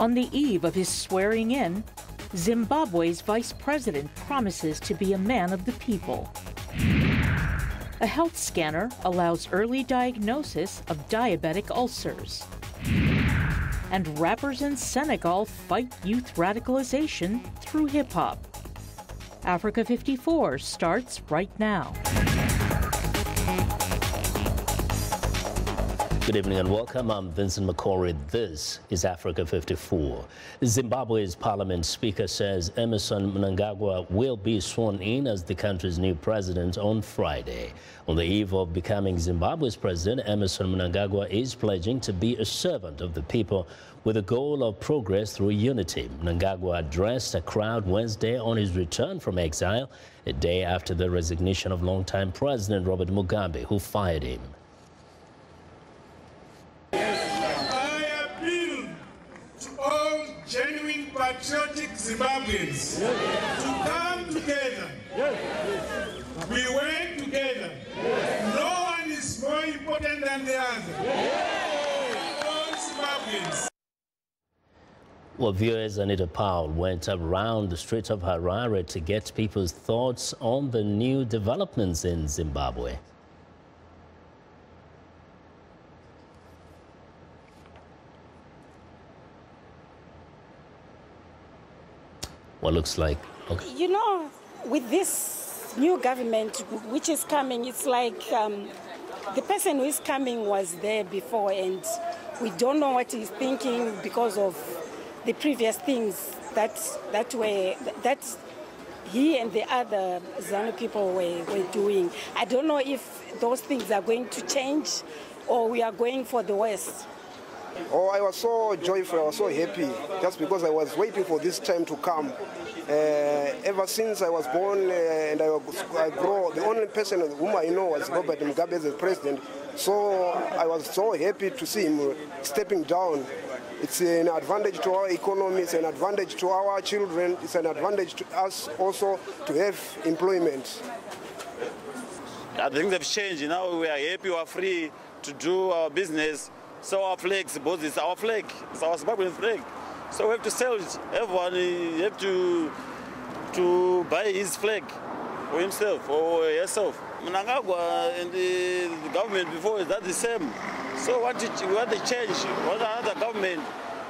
On the eve of his swearing in, Zimbabwe's vice president promises to be a man of the people. A health scanner allows early diagnosis of diabetic ulcers. And rappers in Senegal fight youth radicalization through hip-hop. Africa 54 starts right now. Good evening and welcome. I'm Vincent McCory. This is Africa 54. Zimbabwe's parliament speaker says Emmerson Mnangagwa will be sworn in as the country's new president on Friday. On the eve of becoming Zimbabwe's president, Emmerson Mnangagwa is pledging to be a servant of the people with a goal of progress through unity. Mnangagwa addressed a crowd Wednesday on his return from exile, a day after the resignation of longtime President Robert Mugabe, who fired him. Genuine patriotic Zimbabweans to come together. We work together. No one is more important than the other. All Zimbabweans. Well, viewers, Anita Powell went around the streets of Harare to get people's thoughts on the new developments in Zimbabwe. What looks like. Okay. You know, with this new government which is coming, it's like the person who is coming was there before, and we don't know what he's thinking because of the previous things that he and the other ZANU people were doing. I don't know if those things are going to change or we are going for the worst. Oh, I was so joyful, I was so happy, just because I was waiting for this time to come. Ever since I was born and I grew, the only person whom I know was Robert Mugabe as the president. So I was so happy to see him stepping down. It's an advantage to our economy, it's an advantage to our children, it's an advantage to us also to have employment. I think they've changed. Now we are happy, we are free to do our business. So our flags, both it's our flag, it's our Zimbabwean flag. So we have to sell it. Everyone have to buy his flag for himself or herself. Mnangagwa and the government before, is that the same? So what the change? What another government?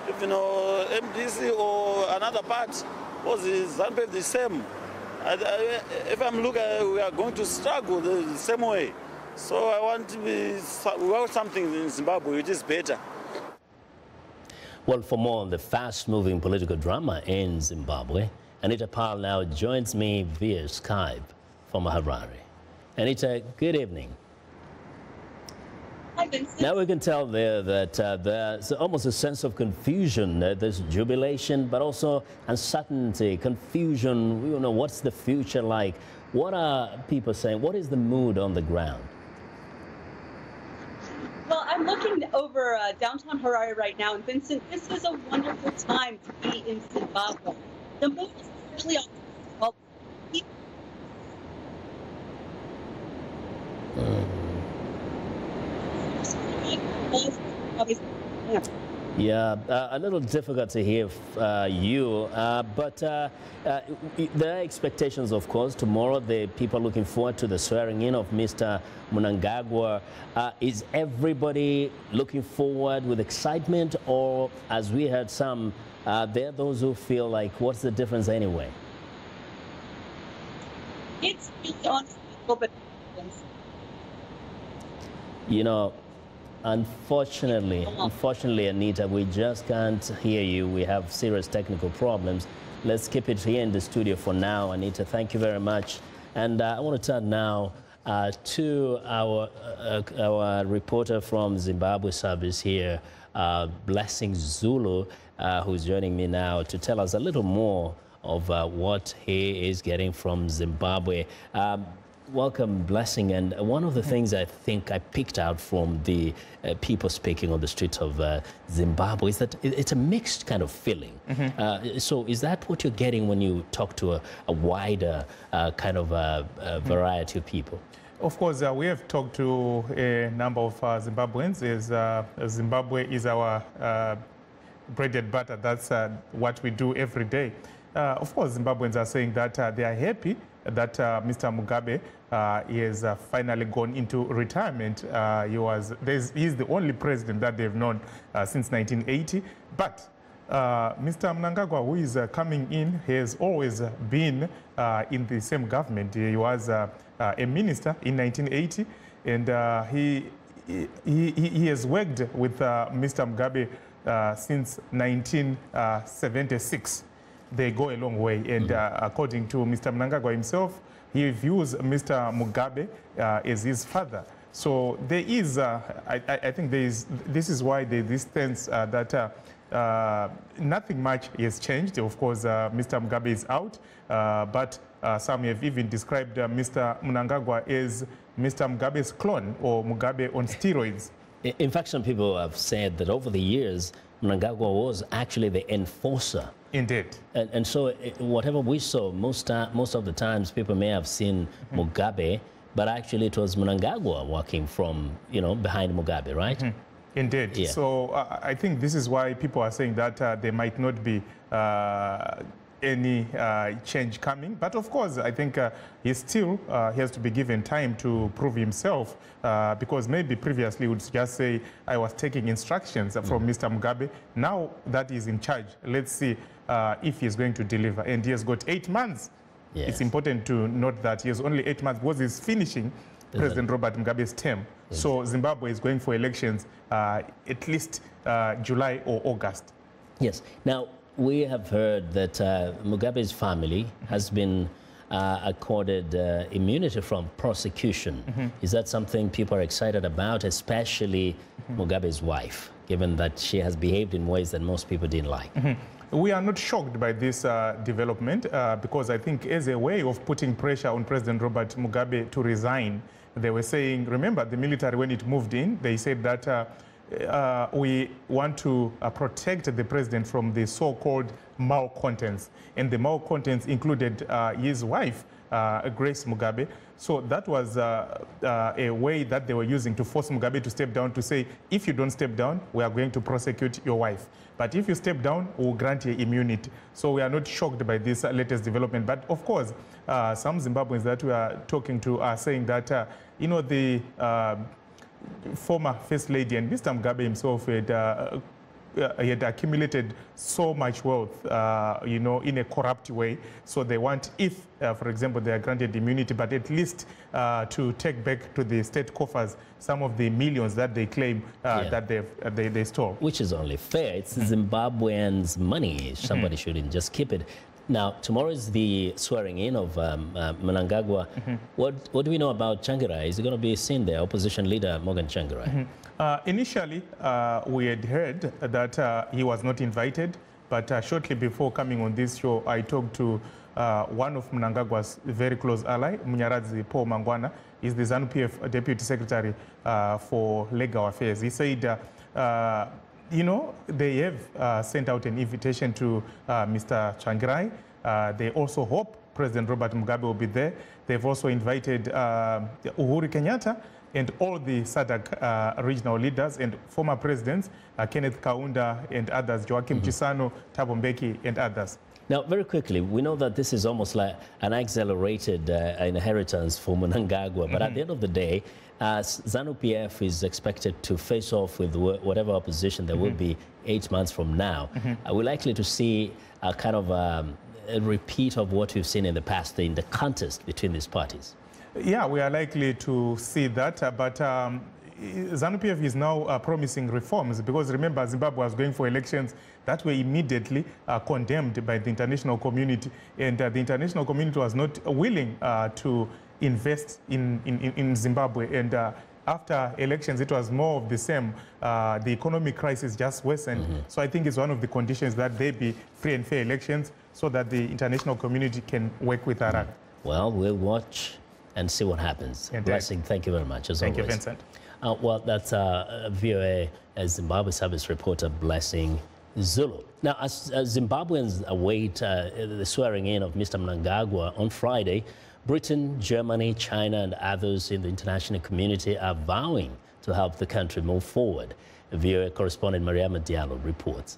If you know MDC or another part, was ZANU-PF the same? If I'm looking, we are going to struggle the same way. So I want something in Zimbabwe which is better. Well, for more on the fast-moving political drama in Zimbabwe, Anita Powell now joins me via Skype from Harare. Anita, good evening. Hi, Vincent. Now we can tell there that there's almost a sense of confusion. There's jubilation, but also uncertainty, confusion. We don't know what's the future like. What are people saying? What is the mood on the ground? Well, I'm looking over downtown Harare right now, and Vincent, this is a wonderful time to be in Zimbabwe. The mood is especially optimistic. Yeah, a little difficult to hear you, but there are expectations, of course. Tomorrow, the people are looking forward to the swearing in of Mr. Mnangagwa. Is everybody looking forward with excitement, or, as we heard some, there are those who feel like, what's the difference anyway? It's honestly a little bit. You know, unfortunately, Anita, we just can't hear you. We have serious technical problems. Let's keep it here in the studio for now. Anita, thank you very much. And I want to turn now to our reporter from Zimbabwe service here, Blessing Zulu, who's joining me now to tell us a little more of what he is getting from Zimbabwe. Welcome, Blessing. And one of the things I think I picked out from the people speaking on the streets of Zimbabwe is that it's a mixed kind of feeling. So is that what you're getting when you talk to a wider kind of variety of people? Of course, we have talked to a number of Zimbabweans. Zimbabwe is our bread and butter. That's what we do every day. Of course, Zimbabweans are saying that they are happy that Mr. Mugabe he has finally gone into retirement. He's the only president that they've known since 1980. But Mr. Mnangagwa, who is coming in, has always been in the same government. He was a minister in 1980, and he has worked with Mr. Mugabe since 1976. They go a long way, and according to Mr. Mnangagwa himself, he views Mr. Mugabe as his father. So there is, I think this is why this sense that nothing much has changed. Of course, Mr. Mugabe is out, but some have even described Mr. Mnangagwa as Mr. Mugabe's clone, or Mugabe on steroids. In fact, some people have said that over the years, Mnangagwa was actually the enforcer. Indeed. And so whatever we saw, most of the times people may have seen Mugabe, but actually it was Mnangagwa working from, behind Mugabe, right? Indeed. Yeah. So I think this is why people are saying that there might not be any change coming. But of course, I think he still has to be given time to prove himself, because maybe previously he would just say, I was taking instructions from Mr. Mugabe. Now that he's in charge, let's see if he's going to deliver. And he has got 8 months. Yes. It's important to note that he has only 8 months because he's finishing President Robert Mugabe's term. Yes. So Zimbabwe is going for elections at least July or August. Yes. Now, we have heard that Mugabe's family has been accorded immunity from prosecution. Is that something people are excited about, especially Mugabe's wife, given that she has behaved in ways that most people didn't like? We are not shocked by this development because I think as a way of putting pressure on President Robert Mugabe to resign, they were saying, remember the military when it moved in, they said that we want to protect the president from the so-called malcontents. And the malcontents included his wife, Grace Mugabe. So that was a way that they were using to force Mugabe to step down, to say, if you don't step down, we are going to prosecute your wife. But if you step down, we'll grant you immunity. So we are not shocked by this latest development. But of course, some Zimbabweans that we are talking to are saying that, the former First Lady and Mr. Mugabe himself had accumulated so much wealth, in a corrupt way. So they want, if, for example, they are granted immunity, but at least to take back to the state coffers some of the millions that they claim that they stole. Which is only fair. It's Zimbabweans' money. Somebody shouldn't just keep it. Now, tomorrow is the swearing in of Mnangagwa. What do we know about Tsvangirai? Is he going to be seen there, opposition leader Morgan Tsvangirai? Initially, we had heard that he was not invited, but shortly before coming on this show, I talked to one of Mnangagwa's very close ally, Munyaradzi Paul Mangwana. He's the ZANU-PF Deputy Secretary for Legal Affairs. He said, they have sent out an invitation to Mr. Tsvangirai. They also hope President Robert Mugabe will be there. They've also invited Uhuru Kenyatta and all the SADC regional leaders and former presidents, Kenneth Kaunda and others, Joaquim Chissano, Thabo Mbeki and others. Now, very quickly, we know that this is almost like an accelerated inheritance for Mnangagwa, but at the end of the day, ZANU-PF is expected to face off with whatever opposition there will be 8 months from now. Are we likely to see a kind of a repeat of what we've seen in the past in the contest between these parties? Yeah, we are likely to see that, but ZANU-PF is now promising reforms, because remember, Zimbabwe was going for elections that were immediately condemned by the international community, and the international community was not willing to invest in Zimbabwe. And after elections, it was more of the same. The economic crisis just worsened. So I think it's one of the conditions that there be free and fair elections so that the international community can work with Iraq. Well, we'll watch and see what happens. Blessing, thank you very much, as always. Thank you, Vincent. Well, that's VOA Zimbabwe service reporter Blessing Zulu. Now, as Zimbabweans await the swearing in of Mr. Mnangagwa on Friday, Britain, Germany, China, and others in the international community are vowing to help the country move forward. VOA correspondent Mariama Diallo reports.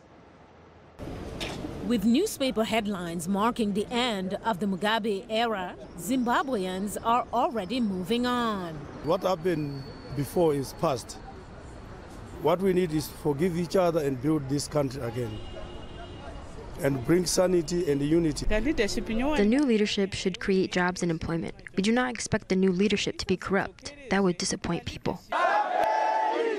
With newspaper headlines marking the end of the Mugabe era, Zimbabweans are already moving on. What happened before is past. What we need is forgive each other and build this country again, and bring sanity and unity. The new leadership should create jobs and employment. We do not expect the new leadership to be corrupt. That would disappoint people.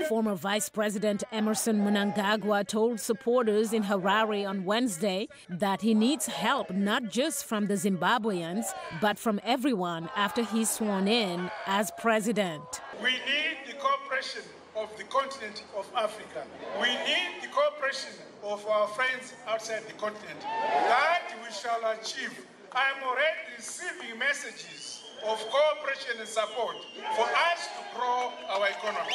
Former Vice President Emmerson Mnangagwa told supporters in Harare on Wednesday that he needs help not just from the Zimbabweans, but from everyone after he's sworn in as president. We need the cooperation of the continent of Africa. We need the cooperation of our friends outside the continent. That we shall achieve. I am already receiving messages of cooperation and support for us to grow our economy.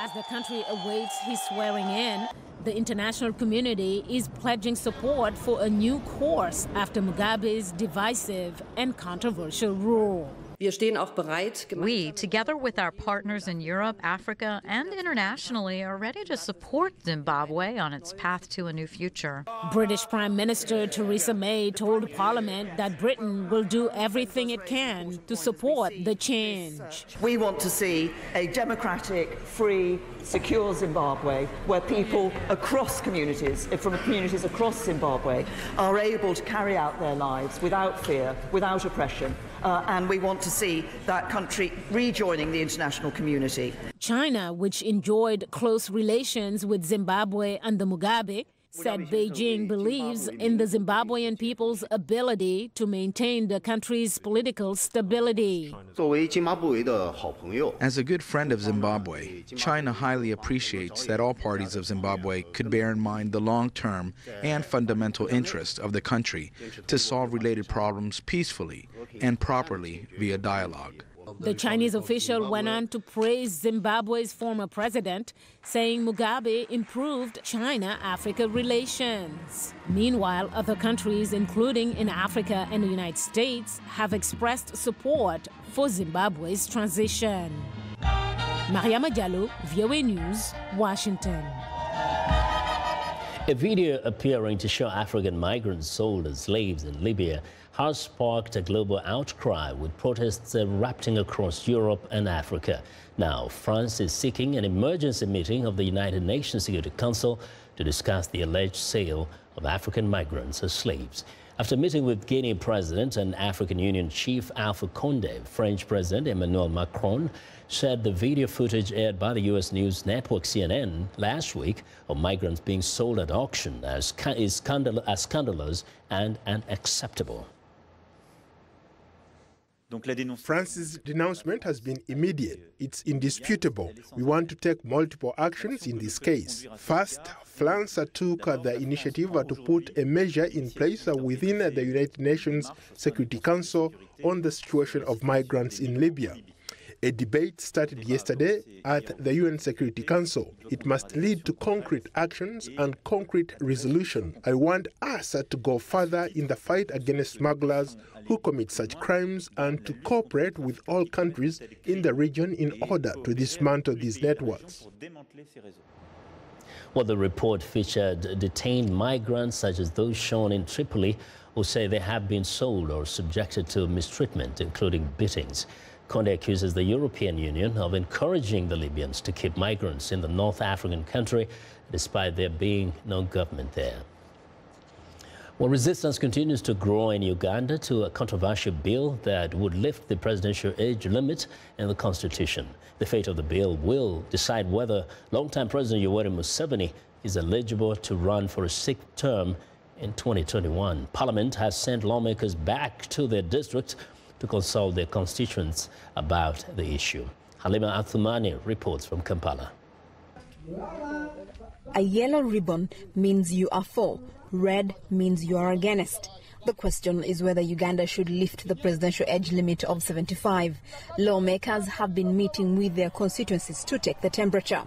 As the country awaits his swearing in, the international community is pledging support for a new course after Mugabe's divisive and controversial rule. We, together with our partners in Europe, Africa, and internationally, are ready to support Zimbabwe on its path to a new future. British Prime Minister Theresa May told Parliament that Britain will do everything it can to support the change. We want to see a democratic, free, secure Zimbabwe where people across communities, from communities across Zimbabwe, are able to carry out their lives without fear, without oppression. And we want to see that country rejoining the international community. China, which enjoyed close relations with Zimbabwe under Mugabe, said Beijing believes in the Zimbabwean people's ability to maintain the country's political stability. As a good friend of Zimbabwe, China highly appreciates that all parties of Zimbabwe could bear in mind the long-term and fundamental interest of the country to solve related problems peacefully and properly via dialogue. The Chinese official went on to praise Zimbabwe's former president, saying Mugabe improved China-Africa relations. Meanwhile, other countries, including in Africa and the United States, have expressed support for Zimbabwe's transition. Mariama Diallo, VOA News, Washington. A video appearing to show African migrants sold as slaves in Libya has sparked a global outcry, with protests erupting across Europe and Africa. Now, France is seeking an emergency meeting of the United Nations Security Council to discuss the alleged sale of African migrants as slaves. After meeting with Guinea President and African Union Chief Alpha Condé, French President Emmanuel Macron said the video footage aired by the U.S. news network CNN last week of migrants being sold at auction is scandalous and unacceptable. France's denouncement has been immediate. It's indisputable. We want to take multiple actions in this case. First, France took the initiative to put a measure in place within the United Nations Security Council on the situation of migrants in Libya. A debate started yesterday at the UN Security Council. It must lead to concrete actions and concrete resolution. I want us to go further in the fight against smugglers who commit such crimes and to cooperate with all countries in the region in order to dismantle these networks. Well, the report featured detained migrants such as those shown in Tripoli who say they have been sold or subjected to mistreatment, including beatings. Condé accuses the European Union of encouraging the Libyans to keep migrants in the North African country, despite there being no government there. Well, resistance continues to grow in Uganda to a controversial bill that would lift the presidential age limit in the constitution. The fate of the bill will decide whether longtime President Yoweri Museveni is eligible to run for a sixth term in 2021. Parliament has sent lawmakers back to their districts to consult their constituents about the issue. Halima Athumani reports from Kampala. A yellow ribbon means you are for, red means you are against. The question is whether Uganda should lift the presidential age limit of 75. Lawmakers have been meeting with their constituencies to take the temperature.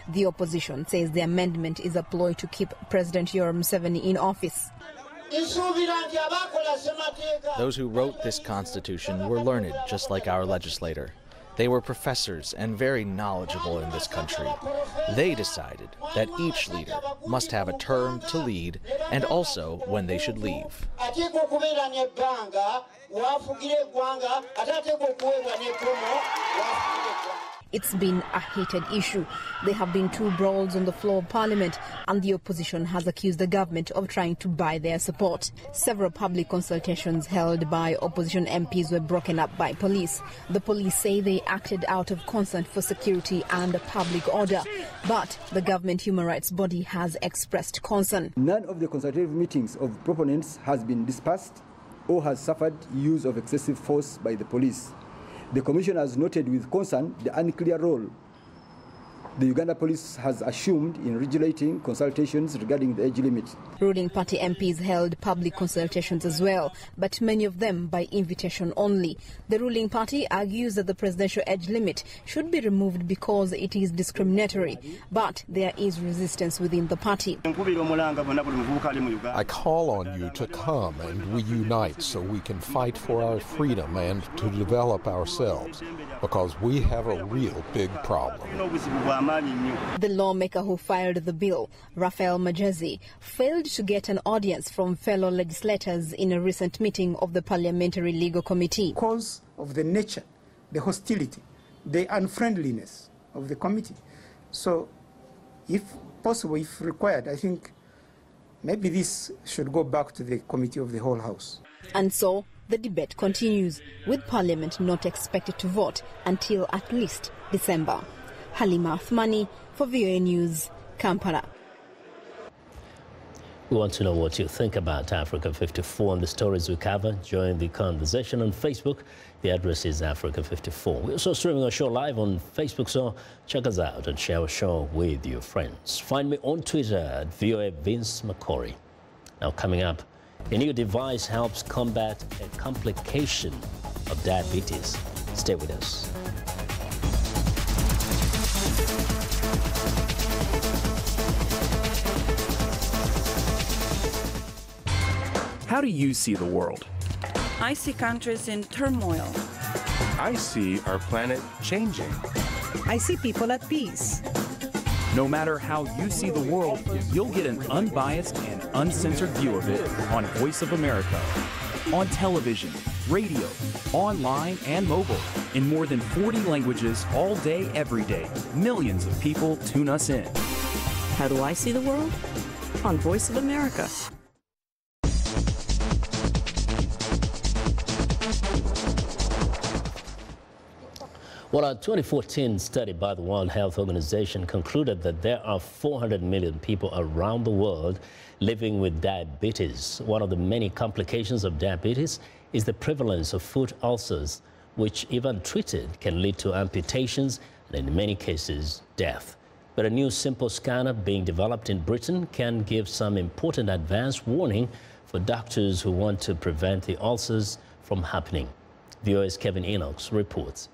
The opposition says the amendment is a ploy to keep President Yoweri Museveni in office. Those who wrote this constitution were learned, just like our legislator. They were professors and very knowledgeable in this country. They decided that each leader must have a term to lead and also when they should leave. It's been a heated issue. There have been 2 brawls on the floor of Parliament, and the opposition has accused the government of trying to buy their support. Several public consultations held by opposition MPs were broken up by police. The police say they acted out of concern for security and public order, but the government human rights body has expressed concern. None of the consultative meetings of proponents has been dispersed or has suffered use of excessive force by the police. The Commission has noted with concern the unclear role the Uganda police has assumed in regulating consultations regarding the age limit. Ruling party MPs held public consultations as well, but many of them by invitation only. The ruling party argues that the presidential age limit should be removed because it is discriminatory, but there is resistance within the party. I call on you to come and we unite so we can fight for our freedom and to develop ourselves, because we have a real big problem. The lawmaker who filed the bill, Raphael Majezi, failed to get an audience from fellow legislators in a recent meeting of the Parliamentary Legal Committee. Because of the nature, the hostility, the unfriendliness of the committee. So, if possible, if required, I think maybe this should go back to the Committee of the Whole House. And so, the debate continues, with Parliament not expected to vote until at least December. Halima Athmani for VOA News, Kampala. We want to know what you think about Africa 54 and the stories we cover. Join the conversation on Facebook. The address is Africa 54. We're also streaming our show live on Facebook, so check us out and share our show with your friends. Find me on Twitter at VOA Vince McCory. Now coming up, a new device helps combat a complication of diabetes. Stay with us. How do you see the world? I see countries in turmoil. I see our planet changing. I see people at peace. No matter how you see the world, you'll get an unbiased and uncensored view of it on Voice of America. On television, radio, online, and mobile. In more than 40 languages all day, every day. Millions of people tune us in. How do I see the world? On Voice of America. Well, a 2014 study by the World Health Organization concluded that there are 400 million people around the world living with diabetes. One of the many complications of diabetes is the prevalence of foot ulcers, which, if untreated, can lead to amputations and, in many cases, death. But a new simple scanner being developed in Britain can give some important advance warning for doctors who want to prevent the ulcers from happening. VOA's Kevin Enochs reports.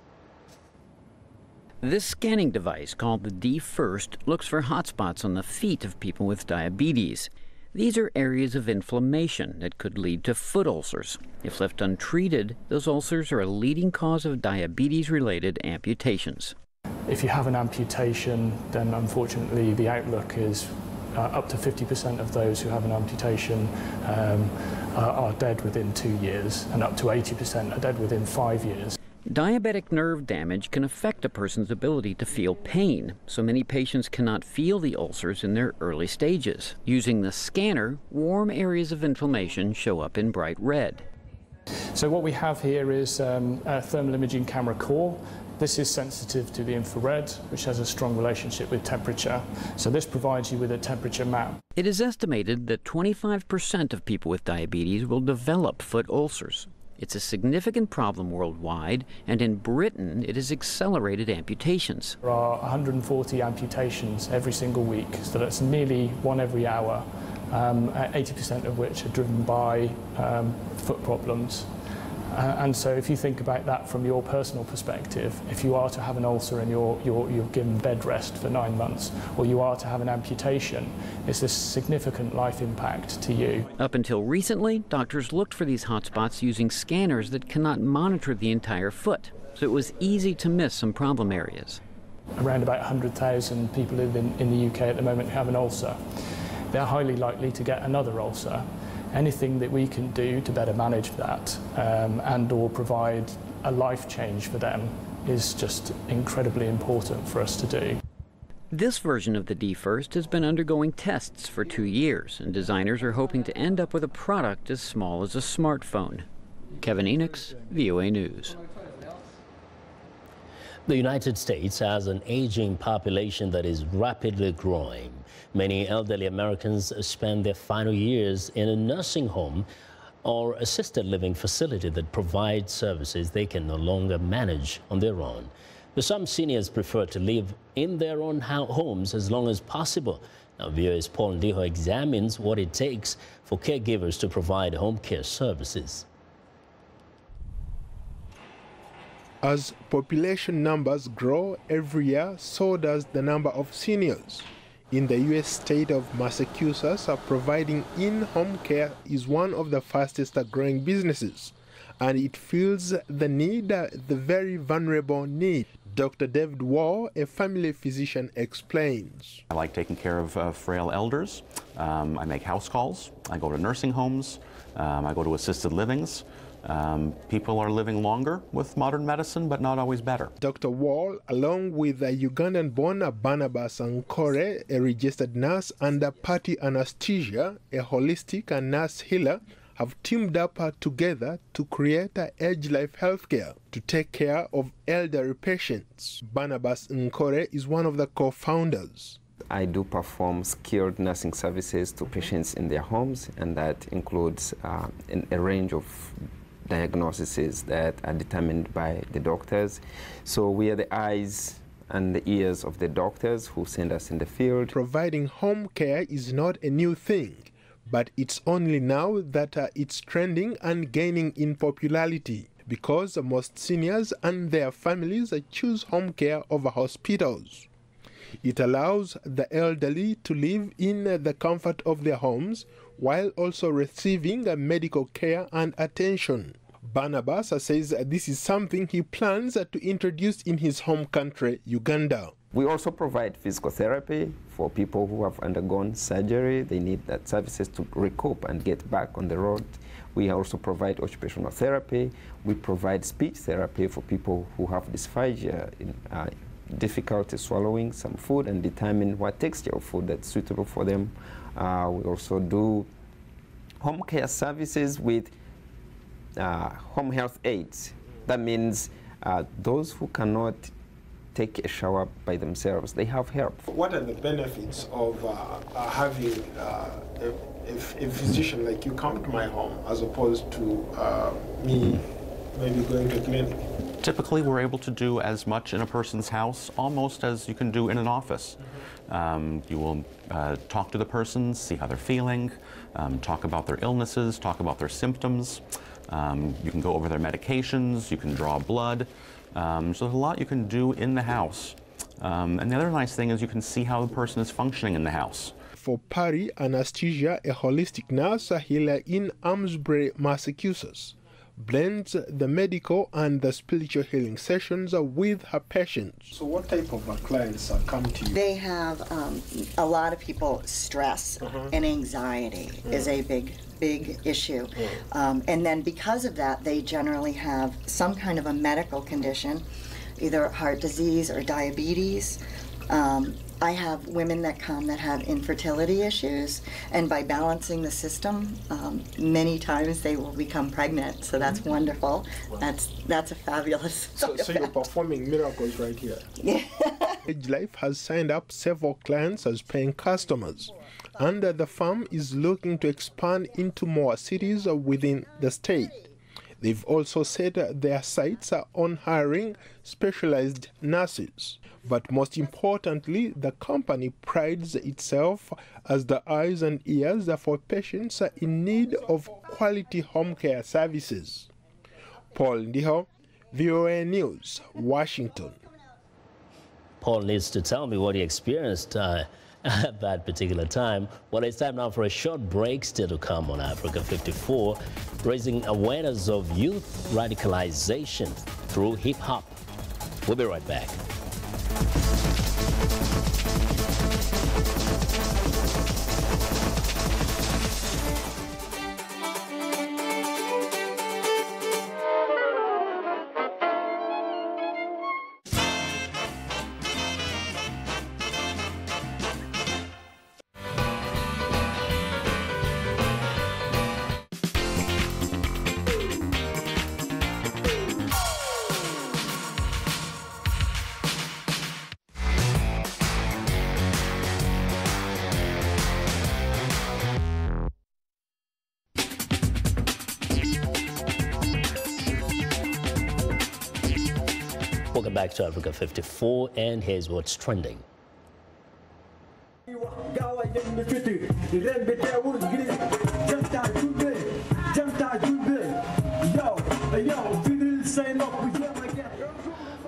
This scanning device, called the D-First, looks for hotspots on the feet of people with diabetes. These are areas of inflammation that could lead to foot ulcers. If left untreated, those ulcers are a leading cause of diabetes-related amputations. If you have an amputation, then unfortunately the outlook is up to 50% of those who have an amputation are dead within 2 years, and up to 80% are dead within 5 years. Diabetic nerve damage can affect a person's ability to feel pain, so many patients cannot feel the ulcers in their early stages. Using the scanner, warm areas of inflammation show up in bright red. So what we have here is a thermal imaging camera core. This is sensitive to the infrared, which has a strong relationship with temperature. So this provides you with a temperature map. It is estimated that 25% of people with diabetes will develop foot ulcers. It's a significant problem worldwide, and in Britain it has accelerated amputations. There are 140 amputations every single week, so that's nearly one every hour, 80% of which are driven by foot problems. And so if you think about that from your personal perspective, if you are to have an ulcer and you're given bed rest for 9 months, or you are to have an amputation, it's a significant life impact to you. Up until recently, doctors looked for these hotspots using scanners that cannot monitor the entire foot. so it was easy to miss some problem areas. Around about 100,000 people live in the UK at the moment who have an ulcer. They're highly likely to get another ulcer. Anything that we can do to better manage that and or provide a life change for them is just incredibly important for us to do. This version of the D-First has been undergoing tests for 2 years, and designers are hoping to end up with a product as small as a smartphone. Kevin Enochs, VOA News. The United States has an aging population that is rapidly growing. Many elderly Americans spend their final years in a nursing home or assisted living facility that provides services they can no longer manage on their own. But some seniors prefer to live in their own homes as long as possible. Now, VOA's Paul Ndiho examines what it takes for caregivers to provide home care services. As population numbers grow every year, so does the number of seniors. In the U.S. state of Massachusetts, providing in-home care is one of the fastest growing businesses, and it fills the need, the very vulnerable need. Dr. David Wall, a family physician, explains. I like taking care of frail elders. I make house calls. I go to nursing homes. I go to assisted livings. People are living longer with modern medicine, but not always better. Dr. Wall, along with Ugandan-born Barnabas Nkore, a registered nurse, and Party Anesthesia, a holistic and nurse healer, have teamed up together to create Age Life Healthcare to take care of elderly patients. Barnabas Nkore is one of the co-founders. I do perform skilled nursing services to patients in their homes, and that includes a range of diagnoses that are determined by the doctors. So we are the eyes and the ears of the doctors who send us in the field. Providing home care is not a new thing, but it's only now that it's trending and gaining in popularity because most seniors and their families choose home care over hospitals. It allows the elderly to live in the comfort of their homes while also receiving medical care and attention. Barnabas says this is something he plans to introduce in his home country, Uganda. We also provide physical therapy for people who have undergone surgery. They need that services to recoup and get back on the road. We also provide occupational therapy. We provide speech therapy for people who have dysphagia, difficulty swallowing some food, and determine what texture of food that's suitable for them. We also do home care services with home health aides. That means those who cannot take a shower by themselves, they have help. What are the benefits of having a physician like you come to my home as opposed to me maybe going to a clinic? Typically, we're able to do as much in a person's house almost as you can do in an office. You will talk to the person, see how they're feeling, talk about their illnesses, talk about their symptoms. You can go over their medications, you can draw blood. So there's a lot you can do in the house. And the other nice thing is you can see how the person is functioning in the house. For Party Anesthesia, a holistic nurse healer in Amesbury, Massachusetts, blends the medical and the spiritual healing sessions with her patients. So what type of clients come to you? They have a lot of people, stress and anxiety is a big issue. And then because of that, they generally have some kind of a medical condition, either heart disease or diabetes. I have women that come that have infertility issues, and by balancing the system, many times they will become pregnant, so that's wonderful. Wow. That's a fabulous So you're performing miracles right here. Yeah. Age Life has signed up several clients as paying customers, and the firm is looking to expand into more cities within the state. They've also set their sights on hiring specialized nurses. But most importantly, the company prides itself as the eyes and ears for patients in need of quality home care services. Paul Ndiho, VOA News, Washington. Paul needs to tell me what he experienced at that particular time. Well, it's time now for a short break. Still to come on Africa 54, raising awareness of youth radicalization. through hip-hop. We'll be right back. Welcome back to Africa 54, and here's what's trending.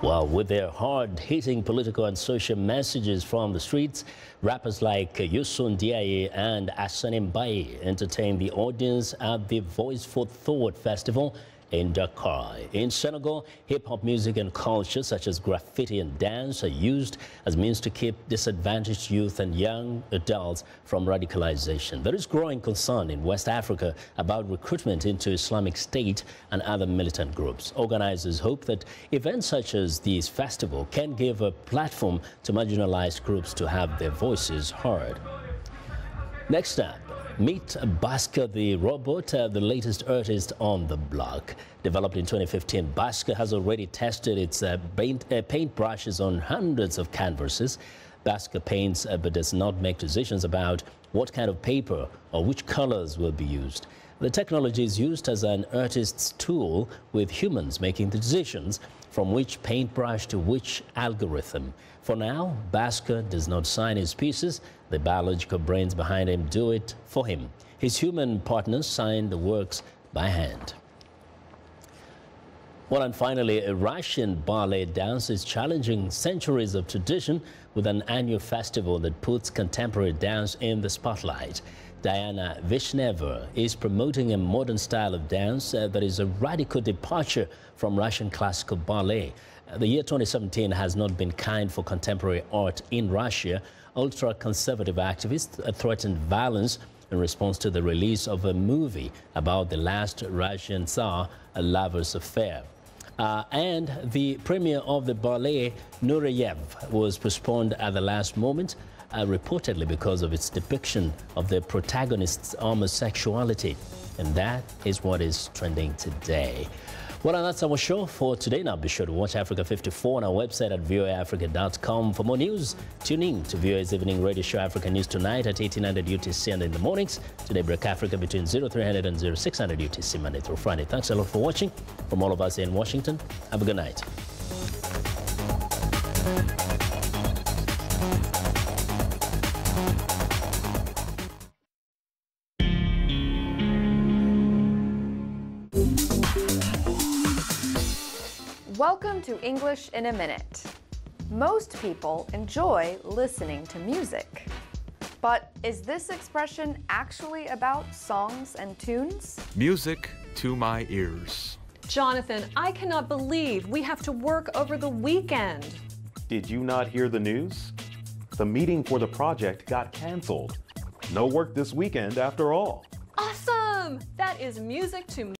Well, with their hard-hitting political and social messages from the streets, rappers like Youssou N'Diaye and Assane Mbaye entertained the audience at the Voice for Thought Festival in Dakar. In Senegal, hip-hop music and culture such as graffiti and dance are used as means to keep disadvantaged youth and young adults from radicalization. There is growing concern in West Africa about recruitment into Islamic State and other militant groups. Organizers hope that events such as this festival can give a platform to marginalized groups to have their voices heard. Next up, meet Baska the robot, the latest artist on the block. Developed in 2015, Baska has already tested its paint brushes on hundreds of canvases. Baska paints but does not make decisions about what kind of paper or which colors will be used. The technology is used as an artist's tool, with humans making the decisions from which paintbrush to which algorithm. For now, Baska does not sign his pieces. The biological brains behind him do it for him. His human partners sign the works by hand. Well, and finally, a Russian ballet dance is challenging centuries of tradition with an annual festival that puts contemporary dance in the spotlight. Diana Vishneva is promoting a modern style of dance that is a radical departure from Russian classical ballet. The year 2017 has not been kind for contemporary art in Russia. Ultra-conservative activists threatened violence in response to the release of a movie about the last Russian Tsar, a lover's affair. And the premiere of the ballet Nureyev was postponed at the last moment, reportedly because of its depiction of the protagonist's homosexuality. And that is what is trending today. Well, and that's our show for today. Now, be sure to watch Africa 54 on our website at voaafrica.com. For more news, tune in to VOA's evening radio show Africa News Tonight at 1800 UTC and in the mornings. Today, Break Africa between 0300 and 0600 UTC, Monday through Friday. Thanks a lot for watching. From all of us here in Washington, have a good night. Welcome to English in a Minute. Most people enjoy listening to music. But is this expression actually about songs and tunes? Music to my ears. Jonathan, I cannot believe we have to work over the weekend. Did you not hear the news? The meeting for the project got canceled. No work this weekend after all. Awesome! That is music to